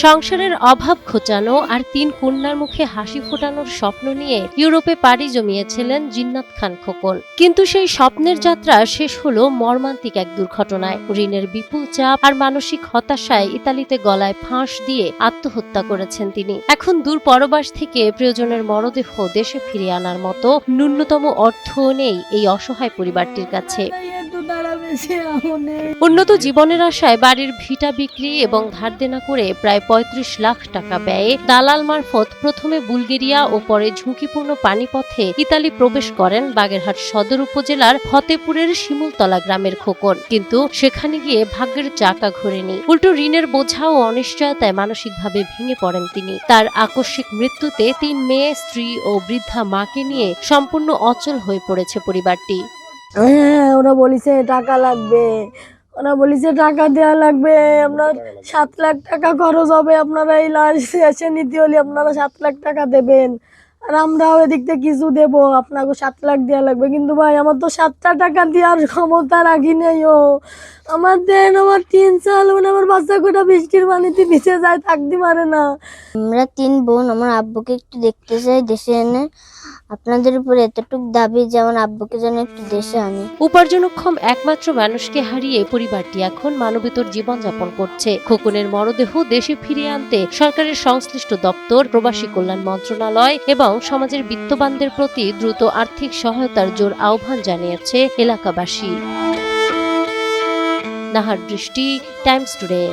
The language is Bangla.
সংসারের অভাব ঘোচানো আর ৩ কন্যার মুখে হাসি ফোটানোর স্বপ্ন নিয়ে ইউরোপে পাড়ি জমিয়েছিলেন জিন্নাত খান খোকন। কিন্তু সেই স্বপ্নের যাত্রা শেষ হলো মর্মান্তিক এক দুর্ঘটনায়। ঋণের বিপুল চাপ আর মানসিক হতাশায় ইতালিতে গলায় ফাঁস দিয়ে আত্মহত্যা করেছেন তিনি। এখন দূর পরবাস থেকে প্রিয়জনের মরদেহ দেশে ফিরিয়ে আনার মতো ন্যূনতম অর্থও নেই এই অসহায় পরিবারটির কাছে। উন্নত জীবনের আশায় বাড়ির ভিটা বিক্রি এবং ধার দেনা করে প্রায় ৩৫ লাখ টাকা ব্যয়ে দালাল মারফত প্রথমে বুলগেরিয়া ও পরে ঝুঁকিপূর্ণ পানিপথে ইতালি প্রবেশ করেন বাগেরহাট সদর উপজেলার ফতেপুরের শিমুলতলা গ্রামের খোকন। কিন্তু সেখানে গিয়ে ভাগ্যের চাকা ঘোরেনি, উল্টো ঋণের বোঝা ও অনিশ্চয়তায় মানসিকভাবে ভেঙে পড়েন তিনি। তার আকস্মিক মৃত্যুতে ৩ মেয়ে, স্ত্রী ও বৃদ্ধা মাকে নিয়ে সম্পূর্ণ অচল হয়ে পড়েছে পরিবারটি। ওরা বলেছে টাকা লাগবে, ওরা বলেছে টাকা দেওয়া লাগবে, আপনার 7 লাখ টাকা খরচ হবে, আপনারা এই লাশ এসে নিতে হলে আপনারা 7 লাখ টাকা দেবেন, আর আমরাও এদিক থেকে কিছু দেবো, আপনাকে 7 লাখ দেওয়া লাগবে। কিন্তু ভাই আমার তো 7টা টাকা দেওয়ার ক্ষমতা রাখি নেই। আমার দেন, আমার 3 সাল মানে আমার বাচ্চা কোটা বৃষ্টির পানিতে ভিজে যায়, থাকতে পারে না। আমরা 3 বোন, আমার আব্বুকে একটু দেখতে চাই দেশে এনে। আপনাদের উপর এতটুক দাবি যে আমার আব্বুকে যেন একটু দেশে আনে। উপার্জনক্ষম একমাত্র মানুষকে হারিয়ে পরিবারটি এখন মানবেতর জীবনযাপন করছে। খোকনের মরদেহ দেশে ফিরিয়ে আনতে সরকারের সংশ্লিষ্ট দপ্তর, প্রবাসী কল্যাণ মন্ত্রণালয় এবং সমাজের বিত্তবানদের প্রতি দ্রুত আর্থিক সহায়তার জোর আহ্বান জানিয়েছে এলাকাবাসী। নাহার দৃষ্টি, টাইমস টুডে।